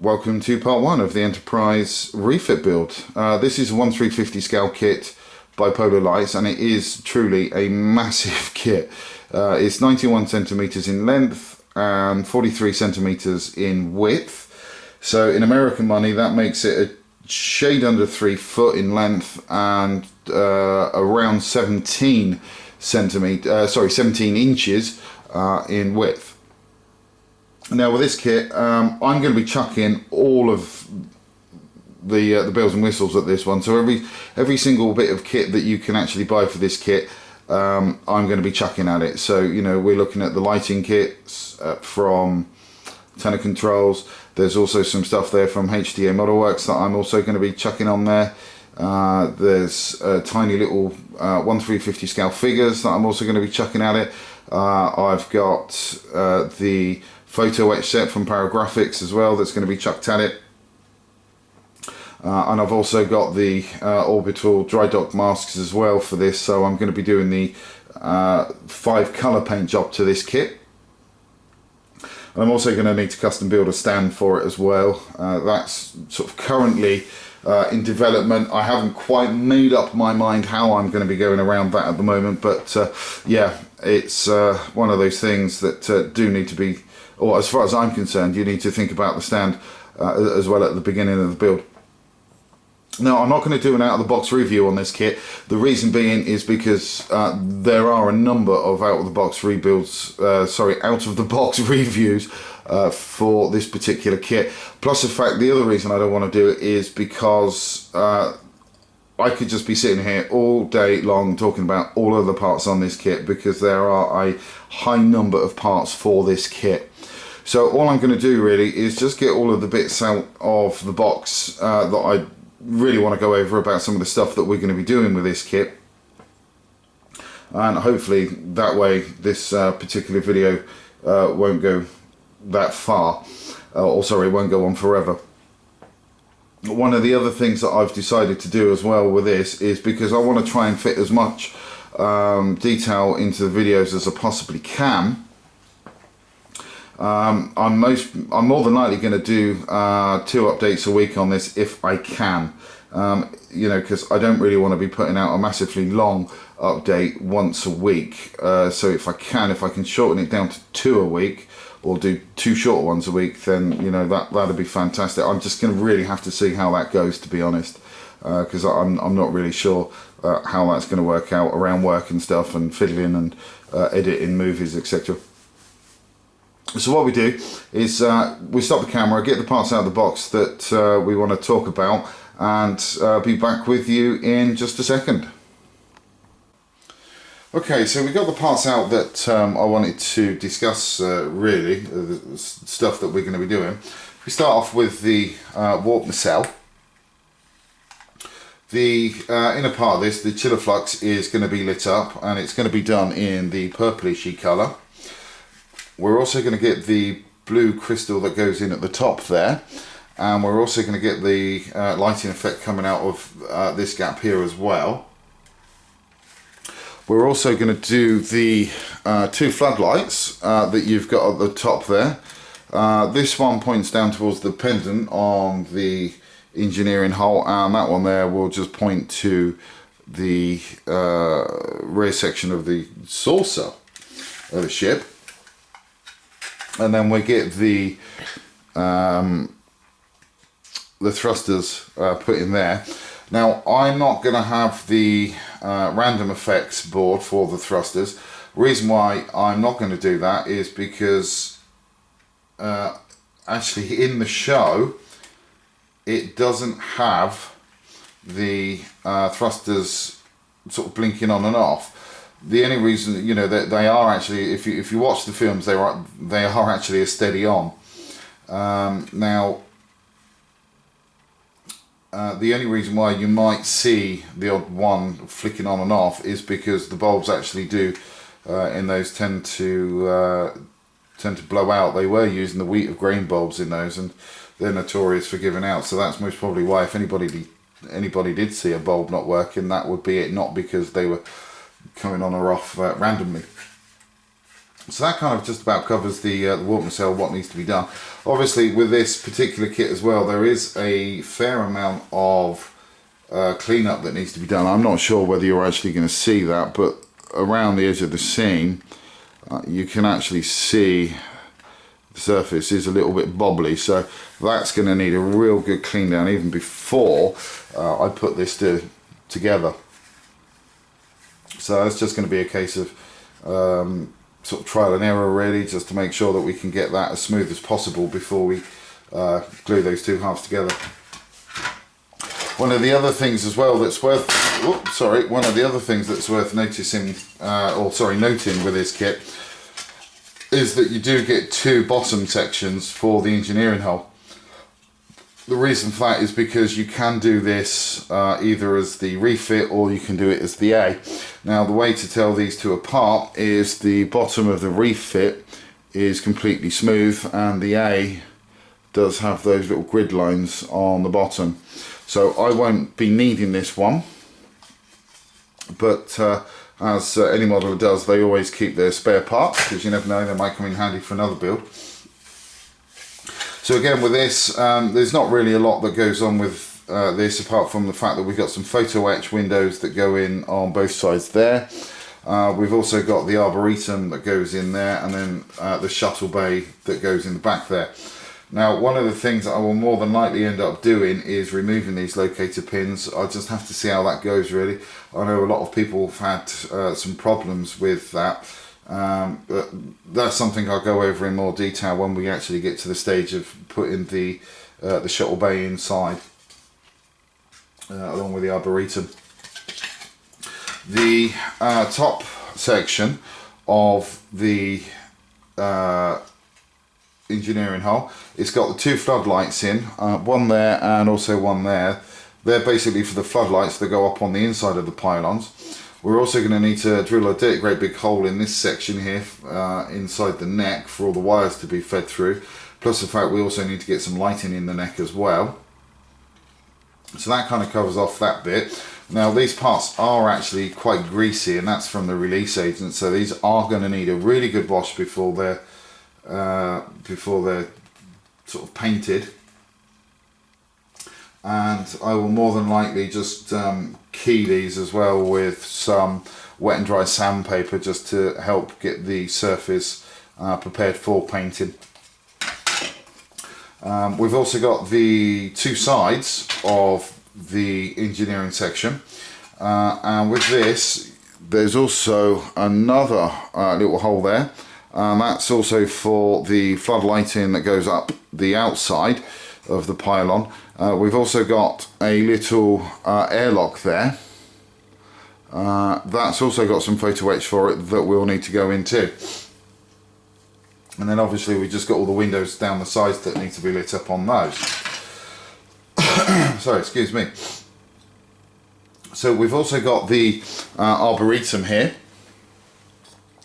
Welcome to part 1 of the Enterprise refit build. This is a 1/350 scale kit by Polar Lights, and it is truly a massive kit. It's 91 centimeters in length and 43 centimeters in width. So in American money, that makes it a shade under 3 foot in length and around 17 inches in width. Now with this kit, I'm going to be chucking all of the bells and whistles at this one. So every single bit of kit that you can actually buy for this kit, I'm going to be chucking at it. So we're looking at the lighting kits from Tenor Controls. There's also some stuff there from HDA Modelworks that I'm also going to be chucking on there. There's tiny little 1/350 scale figures that I'm also going to be chucking at it. I've got the photo etch set from Paragraphics as well that's going to be chucked at it. And I've also got the orbital dry dock masks as well for this, so I'm going to be doing the 5 colour paint job to this kit. And I'm also going to need to custom build a stand for it as well. That's sort of currently in development. I haven't quite made up my mind how I'm going to be going around that at the moment, but yeah, it's one of those things that do need to be, or as far as I'm concerned, you need to think about the stand as well at the beginning of the build. Now, I'm not going to do an out-of-the-box review on this kit. The reason being is because there are a number of out-of-the-box out-of-the-box reviews for this particular kit. Plus the fact, the other reason I don't want to do it is because I could just be sitting here all day long talking about all of the parts on this kit, because there are a high number of parts for this kit. So all I'm going to do really is just get all of the bits out of the box that I really want to go over about some of the stuff that we're going to be doing with this kit, and hopefully that way this particular video won't go that far, or sorry, it won't go on forever. One of the other things that I've decided to do as well with this is, because I want to try and fit as much detail into the videos as I possibly can, I'm more than likely going to do 2 updates a week on this if I can, because I don't really want to be putting out a massively long update once a week. So if I can shorten it down to 2 a week, or do 2 short ones a week, then that'd be fantastic. I'm just going to really have to see how that goes, to be honest, because I'm not really sure how that's going to work out around work and stuff, and fiddling and editing movies, etc. So what we do is we stop the camera, get the parts out of the box that we want to talk about, and be back with you in just a second. Okay, so we got the parts out that I wanted to discuss, really, the stuff that we're going to be doing. We start off with the warp nacelle. The inner part of this, the chiller flux, is going to be lit up, and it's going to be done in the purplishy colour. We're also going to get the blue crystal that goes in at the top there, and we're also going to get the lighting effect coming out of this gap here as well. We're also going to do the 2 floodlights that you've got at the top there. This one points down towards the pendant on the engineering hull, and that one there will just point to the rear section of the saucer of the ship. And then we get the thrusters put in there. Now, I'm not going to have the random effects board for the thrusters. Reason why I'm not going to do that is because actually in the show it doesn't have the thrusters sort of blinking on and off. The only reason, that they are actually, if you watch the films, they are actually a steady on. Now, the only reason why you might see the odd one flicking on and off is because the bulbs actually do, in those tend to blow out. They were using the wheat of grain bulbs in those, and they're notorious for giving out. So that's most probably why, if anybody did see a bulb not working, that would be it, not because they were coming on or off randomly. So that kind of just about covers the warp nacelle, what needs to be done. Obviously with this particular kit as well, there is a fair amount of cleanup that needs to be done. I'm not sure whether you're actually going to see that, but around the edge of the seam you can actually see the surface is a little bit bobbly, so that's going to need a real good clean down even before I put this together. So it's just going to be a case of sort of trial and error really, just to make sure that we can get that as smooth as possible before we glue those two halves together. One of the other things as well that's worth, one of the other things that's worth noticing, noting with this kit is that you do get two bottom sections for the engineering hull. The reason for that is because you can do this either as the refit or you can do it as the A. Now the way to tell these two apart is the bottom of the refit is completely smooth and the A does have those little grid lines on the bottom. So I won't be needing this one, but as any modeler does, they always keep their spare parts because you never know, they might come in handy for another build. So again with this, there's not really a lot that goes on with this apart from the fact that we've got some photo etch windows that go in on both sides there. We've also got the arboretum that goes in there, and then the shuttle bay that goes in the back there. Now one of the things that I will more than likely end up doing is removing these locator pins. I just have to see how that goes really. I know a lot of people have had some problems with that. But that's something I'll go over in more detail when we actually get to the stage of putting the shuttle bay inside, along with the arboretum. The top section of the engineering hull, it's got the two floodlights in, one there and also one there. They're basically for the floodlights that go up on the inside of the pylons. We're also going to need to drill a great big hole in this section here inside the neck for all the wires to be fed through, plus the fact we also need to get some lighting in the neck as well. So that kind of covers off that bit. Now these parts are actually quite greasy, and that's from the release agent, so these are going to need a really good wash before they're sort of painted. And I will more than likely just key these as well with some wet and dry sandpaper just to help get the surface prepared for painting. We've also got the two sides of the engineering section, and with this there's also another little hole there, and that's also for the floodlighting that goes up the outside of the pylon. We've also got a little airlock there. That's also got some photo etch for it that we'll need to go into. And then obviously we just got all the windows down the sides that need to be lit up on those. Sorry, excuse me. So we've also got the arboretum here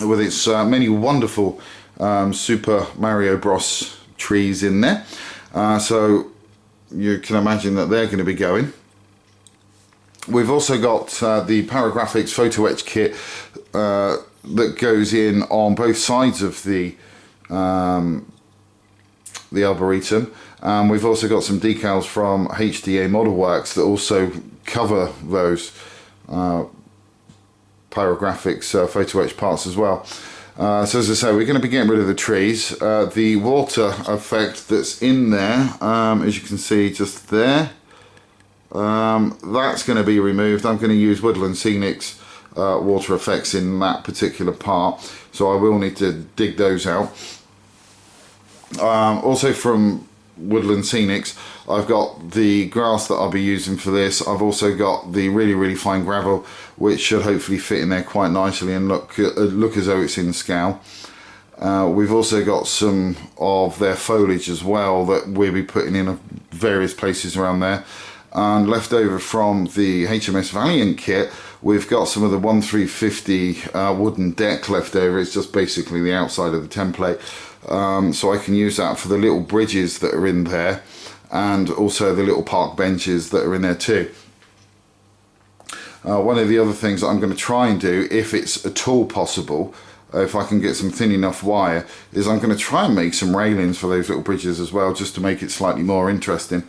with its many wonderful Super Mario Bros trees in there. So you can imagine that they're going to be going. We've also got the Paragraphics photo etch kit that goes in on both sides of the arboretum, and we've also got some decals from HDA Model Works that also cover those Paragraphics photo etch parts as well. So as I say, we're going to be getting rid of the trees. The water effect that's in there, as you can see just there, that's going to be removed. I'm going to use Woodland Scenic's water effects in that particular part, so I will need to dig those out. Also from Woodland Scenics, I've got the grass that I'll be using for this. I've also got the really fine gravel, which should hopefully fit in there quite nicely and look as though it's in scale. We've also got some of their foliage as well that we'll be putting in various places around there. And left over from the HMS Valiant kit, we've got some of the 1350 wooden deck left over. It's just basically the outside of the template. So I can use that for the little bridges that are in there, and also the little park benches that are in there too. One of the other things that I'm going to try and do, if it's at all possible, if I can get some thin enough wire, is I'm going to try and make some railings for those little bridges as well, just to make it slightly more interesting.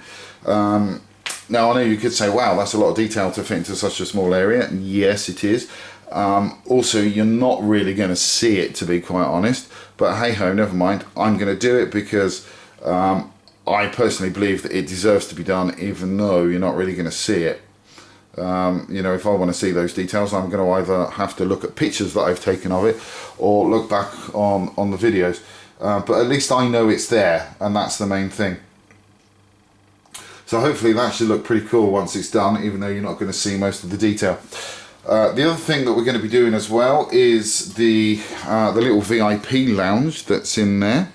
Now I know you could say, wow, that's a lot of detail to fit into such a small area. Yes, it is. Also, you're not really going to see it, to be quite honest, but hey ho, never mind. I'm going to do it because I personally believe that it deserves to be done, even though you're not really going to see it. You know, if I want to see those details, I'm going to either have to look at pictures that I've taken of it or look back on the videos, but at least I know it's there, and that's the main thing. So hopefully that should look pretty cool once it's done, even though you're not going to see most of the detail. The other thing that we're going to be doing as well is the little VIP lounge that's in there.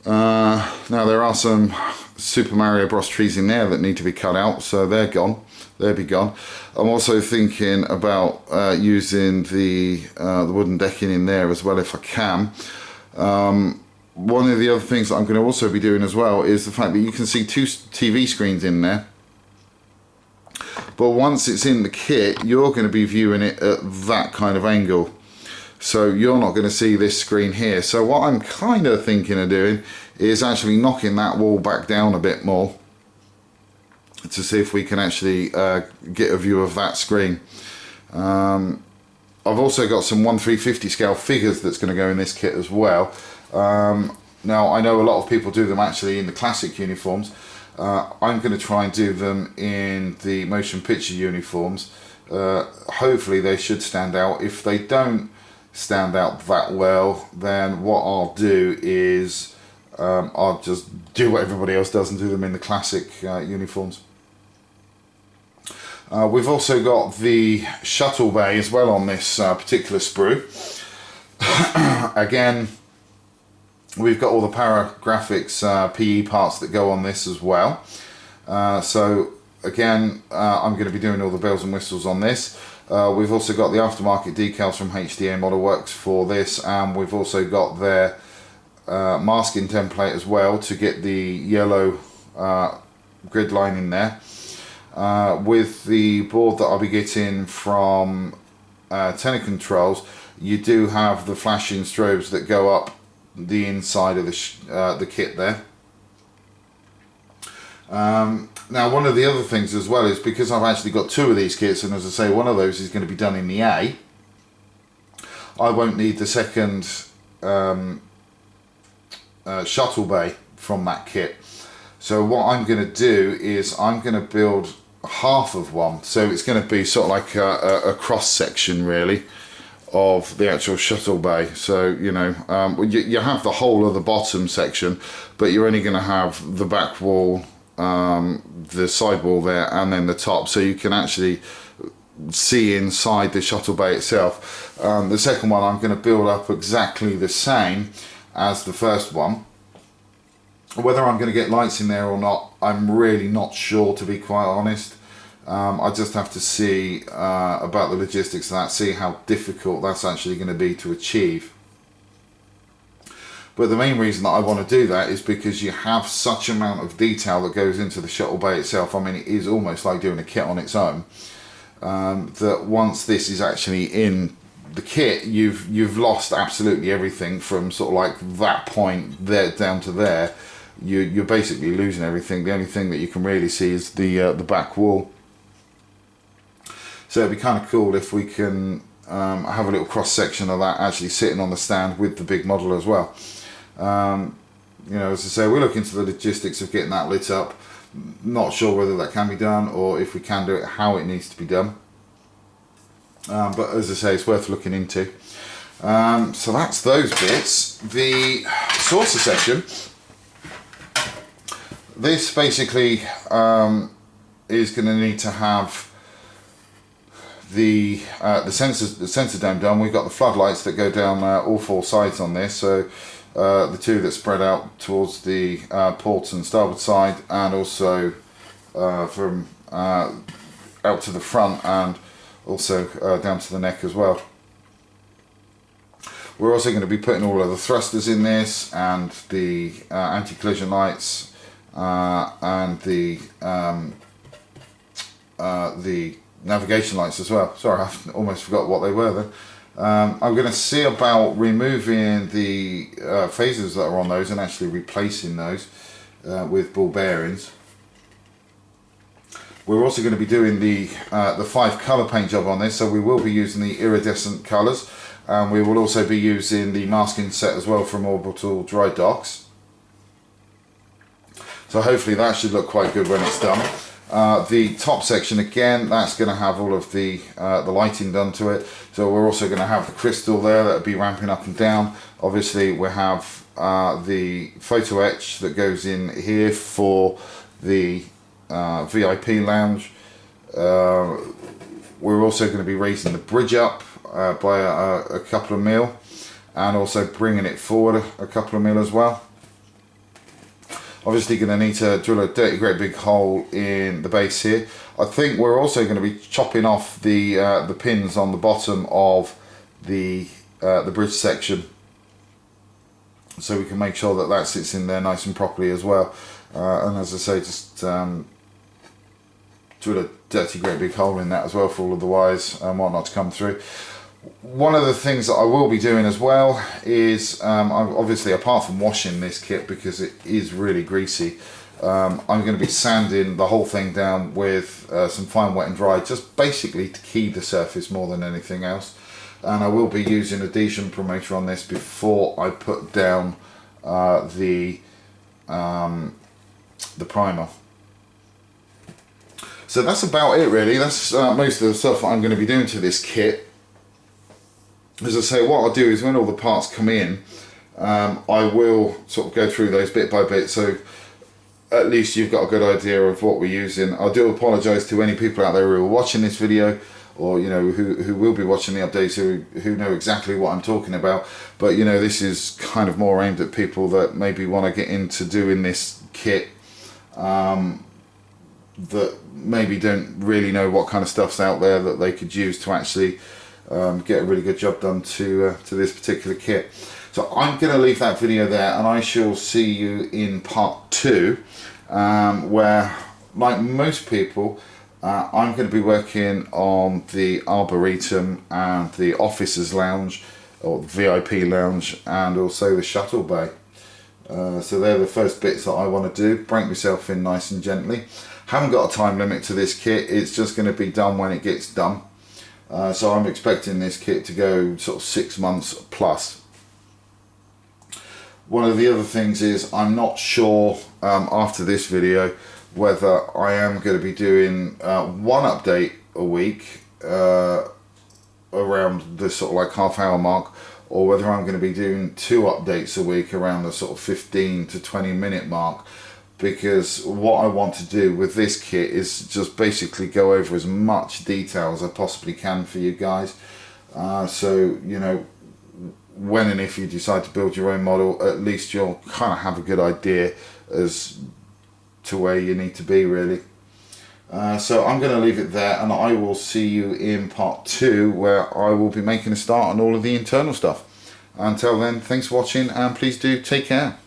Now there are some Super Mario Bros trees in there that need to be cut out, so they're gone. They'll be gone. I'm also thinking about using the wooden decking in there as well if I can. One of the other things that I'm going to also be doing as well is the fact that you can see 2 TV screens in there. But once it's in the kit, you're going to be viewing it at that kind of angle. So you're not going to see this screen here. So what I'm kind of thinking of doing is actually knocking that wall back down a bit more to see if we can actually get a view of that screen. I've also got some 1/350 scale figures that's going to go in this kit as well. Now I know a lot of people do them actually in the classic uniforms. I'm going to try and do them in the motion picture uniforms. Hopefully they should stand out. If they don't stand out that well, then what I'll do is I'll just do what everybody else does and do them in the classic uniforms. We've also got the shuttle bay as well on this particular sprue. Again, we've got all the Paragraphics PE parts that go on this as well. So again, I'm going to be doing all the bells and whistles on this. We've also got the aftermarket decals from HDA Model Works for this, and we've also got their masking template as well to get the yellow grid line in there. With the board that I'll be getting from Tenor Controls, you do have the flashing strobes that go up the inside of the kit there. Now one of the other things as well is because I've actually got 2 of these kits, and as I say, one of those is going to be done in the A, I won't need the second shuttle bay from that kit. So what I'm going to do is I'm going to build half of one, so it's going to be sort of like a cross section really of the actual shuttle bay. So you know, you have the whole of the bottom section, but you're only going to have the back wall, the side wall there, and then the top, so you can actually see inside the shuttle bay itself. The second one I'm going to build up exactly the same as the first one. Whether I'm going to get lights in there or not, I'm really not sure, to be quite honest. I just have to see about the logistics of that, see how difficult that's actually going to be to achieve. But the main reason that I want to do that is because you have such amount of detail that goes into the shuttle bay itself. I mean, it is almost like doing a kit on its own. That once this is actually in the kit, you've lost absolutely everything from sort of like that point there down to there. You're basically losing everything. The only thing that you can really see is the back wall. So it'd be kind of cool if we can have a little cross section of that actually sitting on the stand with the big model as well. You know, as I say, we're looking into the logistics of getting that lit up. Not sure whether that can be done, or if we can do it, how it needs to be done. But as I say, it's worth looking into. So that's those bits. The saucer section. This basically is going to need to have the sensor dome done. We've got the floodlights that go down all 4 sides on this. So the 2 that spread out towards the port and starboard side, and also from out to the front, and also down to the neck as well. We're also going to be putting all of the thrusters in this, and the anti-collision lights, and the navigation lights as well. Sorry, I almost forgot what they were then. I'm going to see about removing the phasers that are on those and actually replacing those with ball bearings. We're also going to be doing the 5 colour paint job on this, so we will be using the iridescent colours, and we will also be using the masking set as well from Orbital Dry Docks. So hopefully that should look quite good when it's done. The top section, again, that's going to have all of the lighting done to it. So we're also going to have the crystal there that will be ramping up and down. Obviously we have the photo etch that goes in here for the VIP lounge. We're also going to be raising the bridge up by a couple of mil, and also bringing it forward a couple of mil as well. Obviously going to need to drill a dirty great big hole in the base here. I think we're also going to be chopping off the pins on the bottom of the bridge section, so we can make sure that that sits in there nice and properly as well. And as I say, just drill a dirty great big hole in that as well for all of the wires and whatnot to come through. One of the things that I will be doing as well is, obviously apart from washing this kit because it is really greasy, I'm going to be sanding the whole thing down with some fine wet and dry, just basically to key the surface more than anything else. And I will be using adhesion promoter on this before I put down the primer. So that's about it really. That's most of the stuff that I'm going to be doing to this kit. As I say, what I'll do is when all the parts come in, I will sort of go through those bit by bit, so at least you've got a good idea of what we're using. I do apologise to any people out there who are watching this video, or you know, who will be watching the updates, who know exactly what I'm talking about. But you know, this is kind of more aimed at people that maybe want to get into doing this kit, that maybe don't really know what kind of stuff's out there that they could use to actually get a really good job done to this particular kit. So I'm going to leave that video there, and I shall see you in part 2, where, like most people, I'm going to be working on the Arboretum and the Officers Lounge, or the VIP Lounge, and also the Shuttle Bay. So they're the first bits that I want to do, break myself in nice and gently. Haven't got a time limit to this kit, it's just going to be done when it gets done. So I'm expecting this kit to go sort of 6 months plus. One of the other things is I'm not sure after this video whether I am going to be doing one update a week around the sort of like half-hour mark, or whether I'm going to be doing 2 updates a week around the sort of 15 to 20 minute mark. Because what I want to do with this kit is just basically go over as much detail as I possibly can for you guys. So, you know, when and if you decide to build your own model, at least you'll kind of have a good idea as to where you need to be really. So I'm going to leave it there, and I will see you in part 2, where I will be making a start on all of the internal stuff. Until then, thanks for watching, and please do take care.